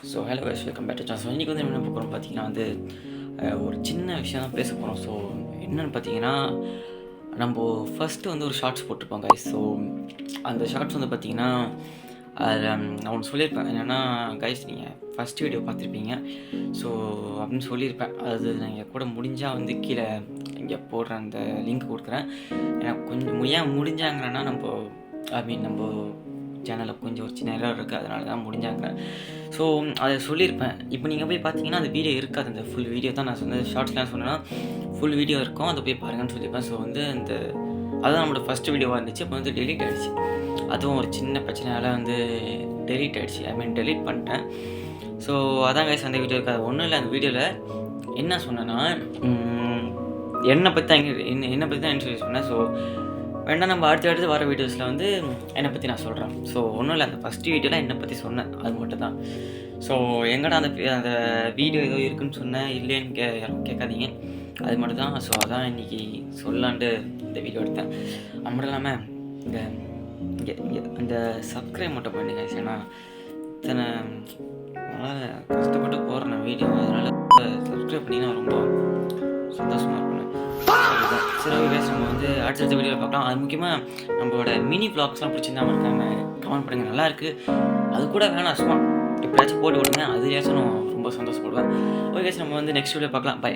So hello guys, welcome back to channel. So இன்றைக்கி வந்து என்ன பார்க்குறோம் பார்த்தீங்கன்னா ஒரு சின்ன விஷயம் தான் பேச போகிறோம். ஸோ என்னென்னு பார்த்தீங்கன்னா, நம்ம ஃபஸ்ட்டு வந்து ஒரு ஷார்ட்ஸ் போட்டிருப்போம் கைஸ். ஸோ அந்த ஷார்ட்ஸ் வந்து பார்த்தீங்கன்னா, அதில் நான் ஒன்று சொல்லியிருப்பேன். என்னென்னா கைஸ், நீங்கள் ஃபஸ்ட் வீடியோ பார்த்துருப்பீங்க ஸோ அப்படின்னு சொல்லியிருப்பேன். அது நீங்கள் கூட முடிஞ்சால் வந்து கீழே இங்கே போடுற அந்த லிங்க் கொடுக்குறேன். எனக்கு கொஞ்சம் ஏன் முடிஞ்சாங்கன்னா, நம்ம சேனலில் கொஞ்சம் ஒரு சின்ன எரர் இருக்குது, அதனால தான் முடிஞ்சாங்கிறேன். ஸோ அதை சொல்லியிருப்பேன். இப்போ நீங்கள் போய் பார்த்தீங்கன்னா அந்த வீடியோ இருக்காது. அந்த ஃபுல் வீடியோ தான் நான் சொன்னது. ஷார்ட்ஸ்லாம் சொன்னேன்னா ஃபுல் வீடியோ இருக்கும், அதை போய் பாருங்கன்னு சொல்லியிருப்பேன். ஸோ வந்து அதுதான் நம்மளோட ஃபஸ்ட்டு வீடியோவாக இருந்துச்சு. இப்போ வந்து டெலீட் ஆகிடுச்சு. அதுவும் ஒரு சின்ன பிரச்சனையால் வந்து டெலீட் ஆகிடுச்சு. டெலீட் பண்ணிட்டேன். ஸோ அதான் கைஸ், அந்த வீடியோ இருக்காது. ஒன்றும் இல்லை, அந்த வீடியோவில் என்ன சொன்னேன்னா, என்னை பற்றி தான் இன்ட்ரடியூஸ் பண்ணேன். ஸோ வேணால் நம்ம அடுத்து வர வீடியோஸில் வந்து என்னை பற்றி நான் சொல்கிறேன். ஸோ ஒன்றும் இல்லை, அந்த ஃபஸ்ட்டு வீடியோவில் என்னை பற்றி சொன்னேன், அது மட்டும் தான். ஸோ எங்கடா அந்த வீடியோ ஏதோ இருக்குதுன்னு சொன்னேன், இல்லைன்னு யாரும் கேட்காதீங்க, அது மட்டும் தான். ஸோ அதான் இன்றைக்கி சொல்லான்ட்டு இந்த வீடியோ எடுத்தேன். அது மட்டும் இல்லாமல் இங்கே அந்த சப்ஸ்கிரைப் மட்டும் பண்ணுங்க. ஏன்னா இத்தனை கஷ்டப்பட்டு போடுறேன் வீடியோ, அதனால் சப்ஸ்கிரைப் பண்ணிங்கன்னா ரொம்ப சந்தோஷமாக இருப்பேன். சரி ஓகே, நம்ம வந்து அடுத்த வீடியோவில் பார்க்கலாம். அது முக்கியமாக நம்மளோட மினி வ்ளாக்ஸ்லாம் பிடிச்சிருந்தா இருக்காங்க, கமெண்ட் பண்ணுங்கள். நல்லாயிருக்கு, அது கூட வேணாம், சும்மா எப்படியாச்சும் போட்டு விடுங்க, அதுலேயாச்சும் நான் ரொம்ப சந்தோஷப்படுவேன். ஓகே, நம்ம வந்து நெக்ஸ்ட் வீடியோ பார்க்கலாம். பை.